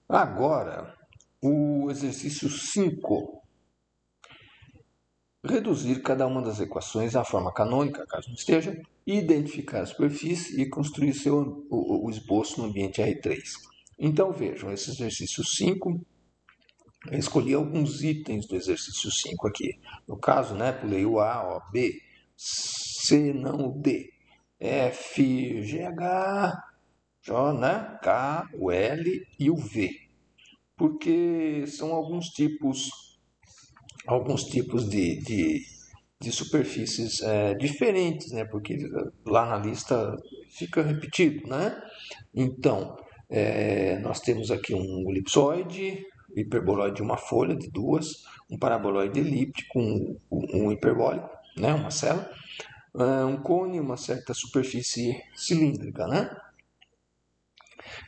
Agora, o exercício 5. Reduzir cada uma das equações à forma canônica, caso não esteja, identificar a superfície e construir o esboço no ambiente R3. Então vejam, esse exercício 5, eu escolhi alguns itens do exercício 5 aqui. No caso, pulei o A, o B, C, não o D, F, G, H, J, K, o L e o V. Porque são alguns tipos de superfícies diferentes, porque lá na lista fica repetido, né? Então, nós temos aqui um elipsoide, hiperboloide de uma folha de duas, um paraboloide elíptico, um hiperbólico, né? Uma cela, um cone, uma certa superfície cilíndrica, né?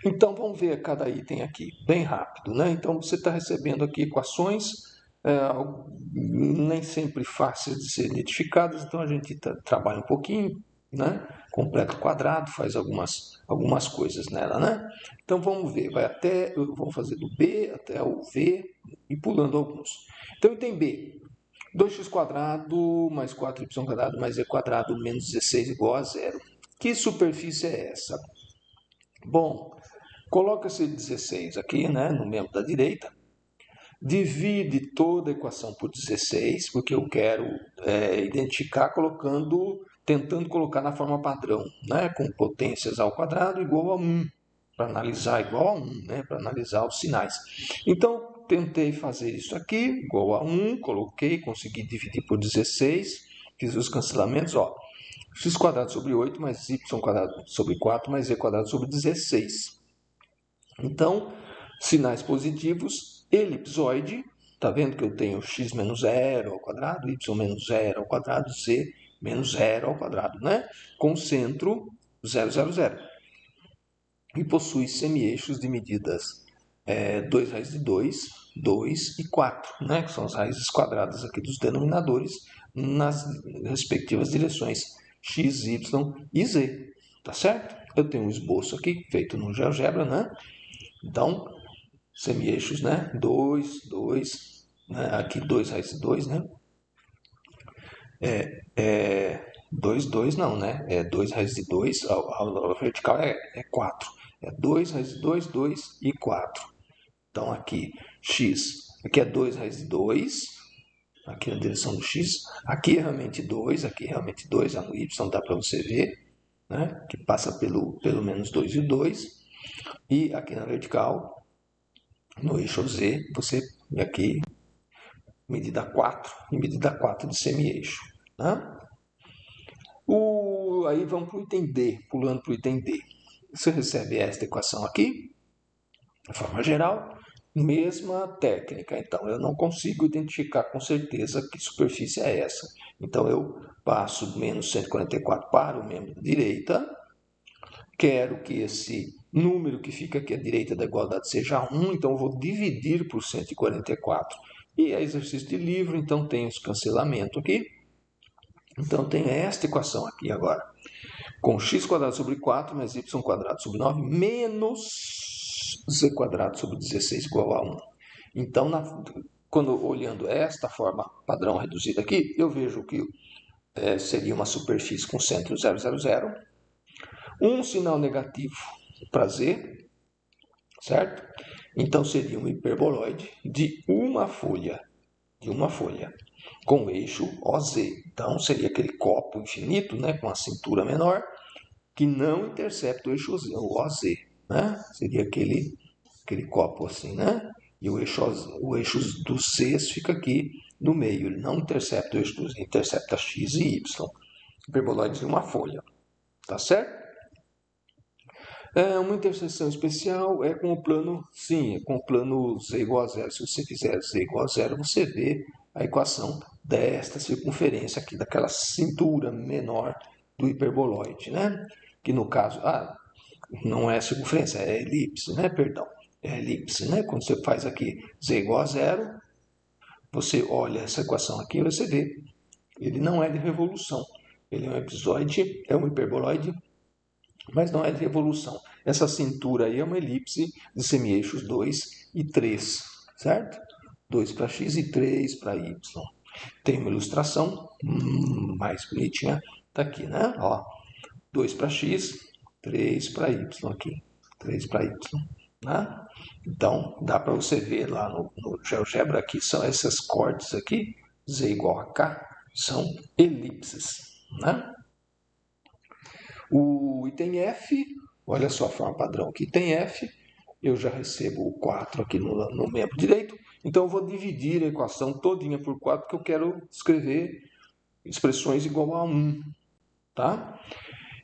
Então, vamos ver cada item aqui, bem rápido, né? Então, você está recebendo aqui equações, é, nem sempre fáceis de ser identificadas, então a gente trabalha um pouquinho, né? Completa o quadrado, faz algumas coisas nela, né? Então, vamos ver, vamos fazer do B até o V e pulando alguns. Então, item B, 2x² mais 4y² mais z² menos 16 igual a zero. Que superfície é essa? Bom, coloca esse 16 aqui, no membro da direita. Divide toda a equação por 16, porque eu quero identificar tentando colocar na forma padrão, com potências ao quadrado igual a 1, para analisar igual a 1, para analisar os sinais. Então, tentei fazer isso aqui, igual a 1, coloquei, consegui dividir por 16, fiz os cancelamentos, x² sobre 8 mais y² sobre 4 mais z² sobre 16. Então, sinais positivos, elipsoide, está vendo que eu tenho x menos zero ao quadrado, y menos zero ao quadrado, z menos zero ao quadrado, com centro 0, 0, 0. E possui semi-eixos de medidas 2 raízes de 2, 2 e 4, que são as raízes quadradas aqui dos denominadores, nas respectivas direções x, y e z. Tá certo? Eu tenho um esboço aqui, feito no GeoGebra, Então, semi-eixos, 2, 2, aqui 2 raiz de 2, 2, 2 não, É 2 raiz de 2, a vertical é 4. É 2 raiz de 2, 2 e 4. Então, aqui, x, aqui é 2 raiz de 2, aqui na direção do x, aqui é realmente 2, aqui é realmente 2, no y dá para você ver, que passa pelo menos 2 e 2, e aqui na vertical, no eixo z, você aqui medida 4 e medida 4 de semi-eixo. Aí vamos para o item D, pulando para o item D. Você recebe esta equação aqui, de forma geral, mesma técnica. Então, eu não consigo identificar com certeza que superfície é essa. Então, eu passo menos 144 para o membro da direita. Quero que esse número que fica aqui à direita da igualdade seja 1, então eu vou dividir por 144. E é exercício de livro, então tem os cancelamentos aqui. Então tem esta equação aqui agora. Com x² sobre 4 mais y² sobre 9 menos z² sobre 16 igual a 1. Então, quando olhando esta forma padrão reduzida aqui, eu vejo que seria uma superfície com centro 0, 0, 0. Um sinal negativo para z, certo? Então seria um hiperboloide de uma folha, com eixo OZ. Então seria aquele copo infinito, com a cintura menor, que não intercepta o eixo OZ, Seria aquele copo assim, E o eixo dos Cs fica aqui no meio, ele não intercepta o eixo dos, intercepta x e y. Hiperboloide de uma folha, tá certo? Uma interseção especial é com o plano, sim, com o plano z igual a zero. Se você fizer z igual a zero, você vê a equação desta circunferência aqui, daquela cintura menor do hiperboloide, Que no caso, não é circunferência, é elipse, Perdão, é elipse, Quando você faz aqui z igual a zero, você olha essa equação aqui e você vê, ele não é de revolução, ele é um hiperboloide mas não é de revolução. Essa cintura aí é uma elipse de semi-eixos 2 e 3, certo? 2 para x e 3 para y. Tem uma ilustração mais bonitinha, tá aqui, né? Ó, 2 para x, 3 para y aqui, 3 para y, né? Então, dá para você ver lá no GeoGebra aqui, são essas cortes aqui, z igual a k, são elipses, né? O item F, olha só a forma padrão aqui, item F, eu já recebo o 4 aqui no membro direito, então eu vou dividir a equação todinha por 4, porque eu quero escrever expressões igual a 1, tá?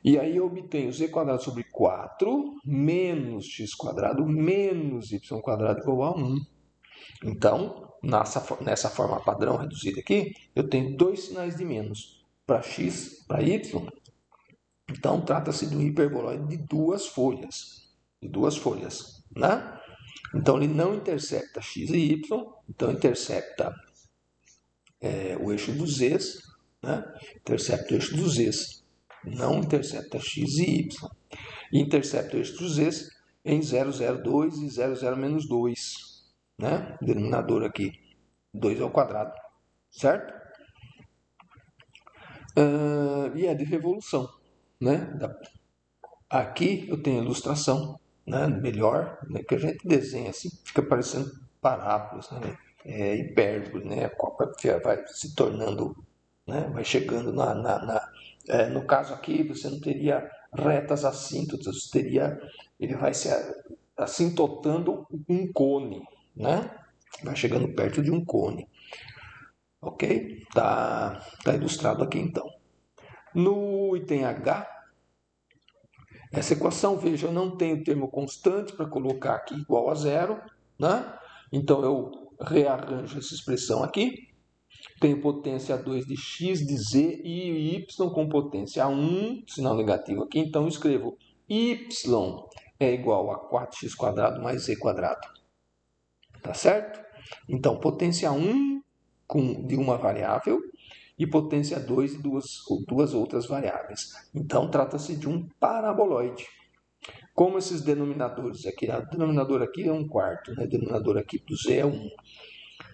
E aí eu obtenho z quadrado sobre 4 menos x quadrado menos y quadrado igual a 1. Então, nessa forma padrão reduzida aqui, eu tenho dois sinais de menos, para x, para y. Então, trata-se de um hiperboloide de duas folhas, né? Então, ele não intercepta x e y, então intercepta o eixo dos z's, né? Intercepta o eixo dos z's, não intercepta x e y. E intercepta o eixo dos z's em 0,02 e 0,0 menos 2, né? Denominador aqui, 2 ao quadrado, certo? E é de revolução, né? Aqui eu tenho a ilustração, né? Melhor, né? Que a gente desenha assim, fica parecendo parábolas, né? Hipérbole, né? Vai se tornando, né? Vai chegando no caso aqui, você não teria retas assíntotas, ele vai se assintotando um cone, né? Vai chegando perto de um cone. Ok? Tá ilustrado aqui então. No item H, essa equação, veja, eu não tenho termo constante para colocar aqui igual a zero, né? Então eu rearranjo essa expressão aqui. Tenho potência 2 de x, de z e y com potência 1, sinal negativo aqui. Então eu escrevo y é igual a 4x² mais z². Tá certo? Então potência 1 de uma variável e potência 2 de duas outras variáveis. Então, trata-se de um paraboloide. Como esses denominadores aqui, o denominador aqui é 1/4, né? O denominador aqui do z é 1,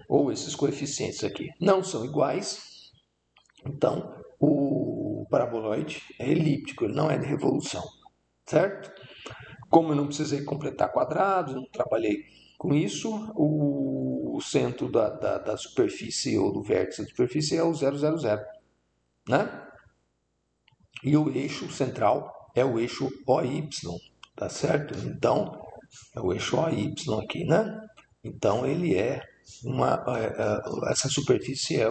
ou esses coeficientes aqui não são iguais, então o paraboloide é elíptico, ele não é de revolução, certo? Como eu não precisei completar quadrados, não trabalhei com isso, o centro da superfície ou do vértice da superfície é o 0, 0, 0, né? E o eixo central é o eixo OY, tá certo? Então, é o eixo OY aqui, né? Então, ele é essa superfície é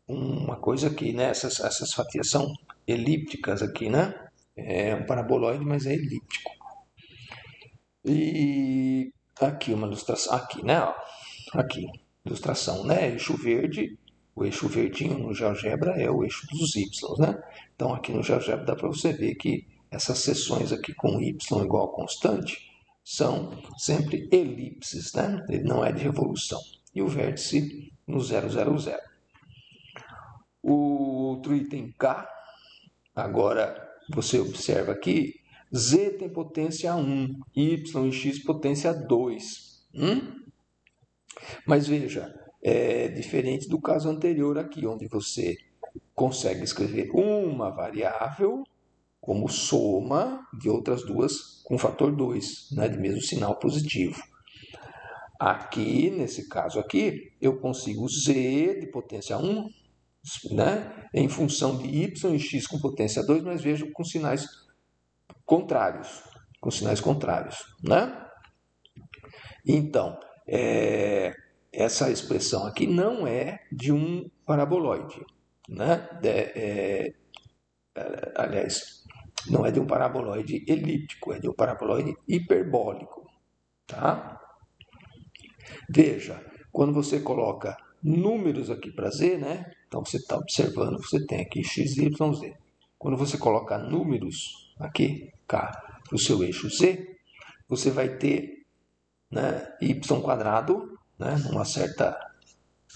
uma coisa aqui, né? Essas fatias são elípticas aqui, né? É um paraboloide, mas é elíptico. E aqui uma ilustração, aqui, né? Ó, aqui, ilustração, né? Eixo verde, o eixo verdinho no GeoGebra é o eixo dos y, né? Então aqui no GeoGebra dá para você ver que essas seções aqui com y igual a constante são sempre elipses, né? Ele não é de revolução. E o vértice no 0, 0, 0. O outro item K, agora você observa aqui, z tem potência 1, y e x potência 2. Mas veja, é diferente do caso anterior aqui, onde você consegue escrever uma variável como soma de outras duas com fator 2, né, de mesmo sinal positivo. Aqui, nesse caso aqui, eu consigo z de potência 1, né, em função de y e x com potência 2, mas vejo com sinais contrários, né? Então, essa expressão aqui não é de um paraboloide, né? Aliás, não é de um paraboloide elíptico, é de um paraboloide hiperbólico, tá? Veja, quando você coloca números aqui para z, né? Então você está observando, você tem aqui x, y, z. Quando você coloca números aqui, k, para o seu eixo z, você vai ter, né, y², né,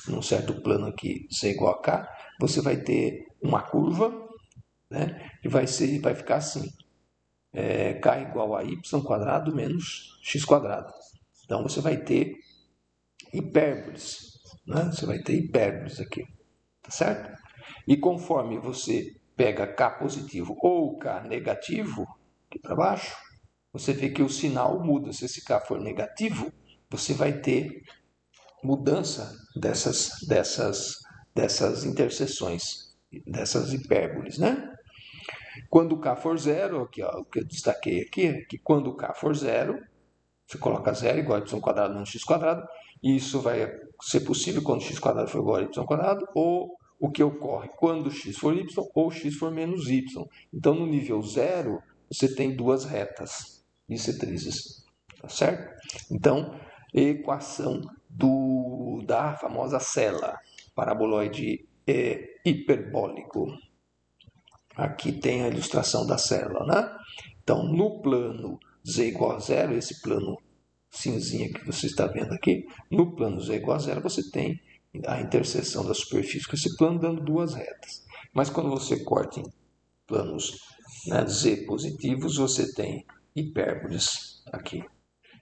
num certo plano aqui, z igual a k, você vai ter uma curva, né? E vai ficar assim, k igual a y quadrado menos x quadrado. Então, você vai ter hipérboles, né? Você vai ter hipérboles aqui, tá certo? E conforme você pega k positivo ou k negativo, aqui para baixo, você vê que o sinal muda. Se esse k for negativo, você vai ter mudança dessas interseções, dessas hipérboles, né? Quando k for zero, aqui, ó, o que eu destaquei aqui é que quando k for zero, você coloca zero igual a y quadrado menos x quadrado, e isso vai ser possível quando x quadrado for igual a y quadrado, ou o que ocorre quando x for y ou x for menos y. Então, no nível zero, você tem duas retas bissetrizes, tá certo? Então, equação da famosa cela, paraboloide hiperbólico. Aqui tem a ilustração da célula, né? Então, no plano z igual a zero, esse plano cinzinha que você está vendo aqui, no plano z igual a zero, você tem a interseção da superfície com esse plano dando duas retas. Mas quando você corta em planos, né, z positivos, você tem hipérboles aqui.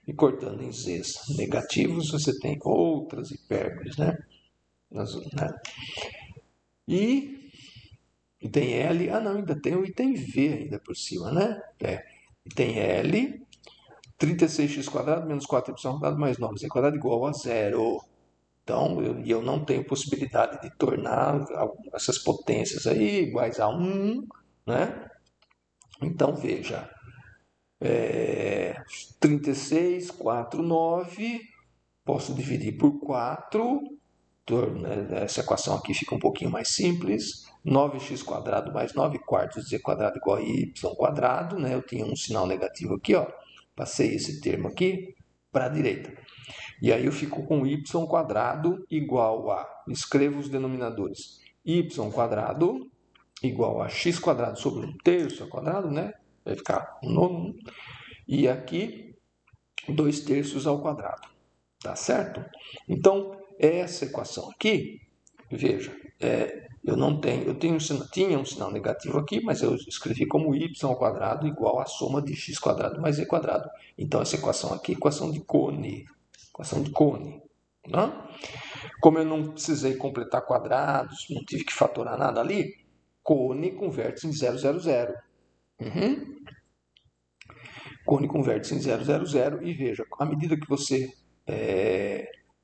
E cortando em z's negativos, você tem outras hipérboles, né? E tem L, não, ainda tem o item V ainda por cima, né? Tem L, 36x² menos 4y² mais 9z² igual a zero. Então, eu não tenho possibilidade de tornar essas potências aí iguais a 1, né? Então, veja, 36, 4, 9, posso dividir por 4, essa equação aqui fica um pouquinho mais simples, 9x² mais 9 quartos z² igual a y², né? Eu tinha um sinal negativo aqui, ó, passei esse termo aqui para a direita. E aí eu fico com y² igual a, escrevo os denominadores, y² igual a x² sobre 1/3², né? Vai ficar 1/9, e aqui 2/3 tá certo? Então, essa equação aqui, veja, tinha um sinal negativo aqui, mas eu escrevi como y² igual a soma de x² mais z². Então, essa equação aqui é equação de Cone. Né? Como eu não precisei completar quadrados, não tive que fatorar nada ali, Cone converte em 0, 0, 0. Cone converte em 0, 0, 0. E veja, à medida que você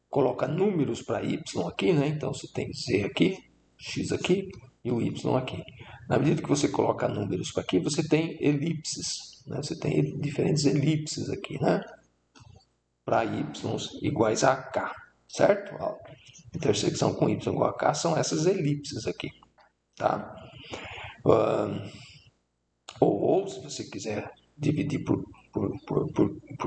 coloca números para y aqui, né? Então você tem z aqui, x aqui e o y aqui. Na medida que você coloca números para aqui, você tem elipses, né? Você tem diferentes elipses aqui, né? Para y iguais a k, certo? Ó, intersecção com y igual a k são essas elipses aqui, tá? Ou se você quiser dividir por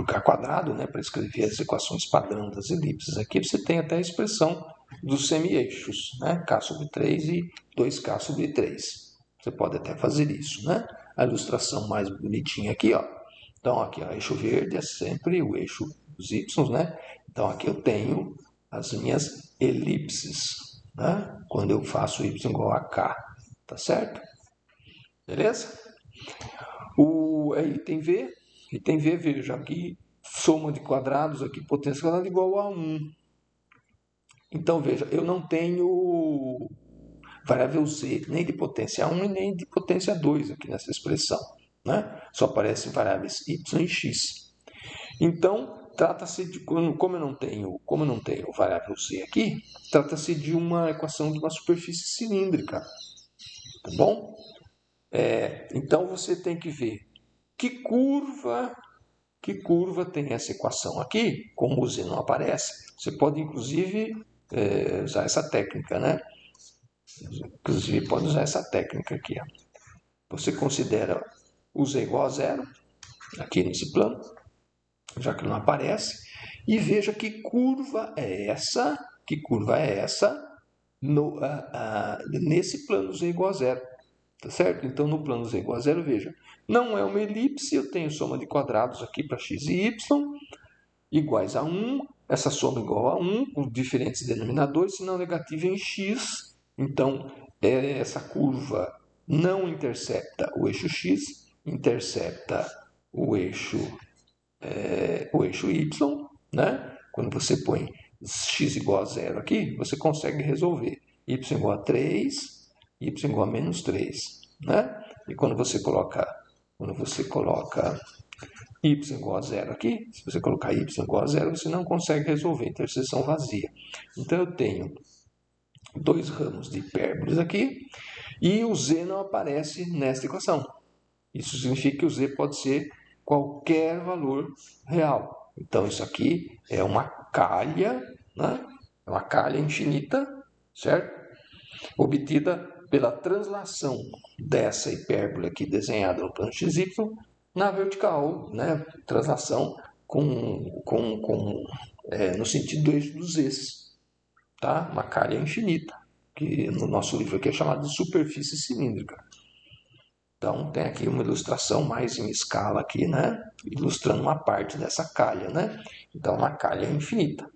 k², né, para escrever as equações padrão das elipses aqui, você tem até a expressão dos semi-eixos, né, k/3 e 2k/3. Você pode até fazer isso, né? A ilustração mais bonitinha aqui, ó. Então, aqui, ó, eixo verde é sempre o eixo dos y, né? Então, aqui eu tenho as minhas elipses, né? Quando eu faço y igual a k, tá certo? Beleza? O item V, veja, aqui soma de quadrados, aqui potência quadrada igual a 1. Então, veja, eu não tenho variável z nem de potência 1 e nem de potência 2 aqui nessa expressão, né? Só aparecem variáveis y e x. Então, trata-se de, como eu não tenho variável z aqui, trata-se de uma equação de uma superfície cilíndrica, tá bom? Então, você tem que ver que curva tem essa equação aqui. Como o z não aparece, você pode, inclusive, usar essa técnica, né? Inclusive, pode usar essa técnica aqui. Ó. Você considera o z igual a zero, aqui nesse plano, já que não aparece, e veja que curva é essa, nesse plano z igual a zero. Tá certo? Então, no plano z igual a zero, veja, não é uma elipse, eu tenho soma de quadrados aqui para x e y, iguais a 1, essa soma igual a 1, com diferentes denominadores, sinal negativo em x, então essa curva não intercepta o eixo x, intercepta o eixo y, né? Quando você põe x igual a 0 aqui, você consegue resolver y igual a 3, y igual a menos 3, né? E quando você coloca y igual a 0 aqui, se você colocar y igual a 0, você não consegue resolver interseção vazia. Então eu tenho dois ramos de hipérboles aqui e o z não aparece nesta equação. Isso significa que o z pode ser qualquer valor real. Então isso aqui é uma calha, né? É uma calha infinita, certo? Obtida pela translação dessa hipérbole aqui desenhada no plano XY na vertical, né? Translação no sentido do eixo dos z's, tá? Uma calha infinita, que no nosso livro aqui é chamada de superfície cilíndrica. Então tem aqui uma ilustração mais em escala aqui, né? Ilustrando uma parte dessa calha, né? Então uma calha infinita,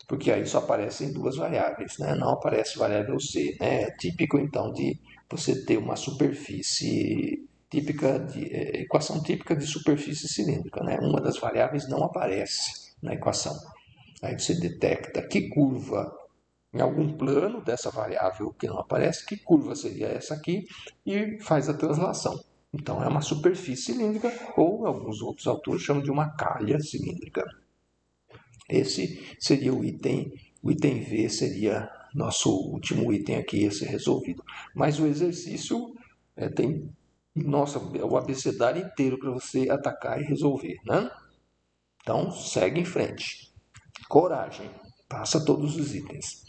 porque aí só aparecem duas variáveis, né? Não aparece variável c, né? É típico então de você ter uma superfície típica equação típica de superfície cilíndrica, né? Uma das variáveis não aparece na equação. Aí você detecta que curva em algum plano dessa variável que não aparece, que curva seria essa aqui, e faz a translação. Então é uma superfície cilíndrica, ou alguns outros autores chamam de uma calha cilíndrica. Esse seria o item V, seria nosso último item aqui a ser resolvido. Mas o exercício tem o abecedário inteiro para você atacar e resolver, né? Então segue em frente. Coragem, passa todos os itens.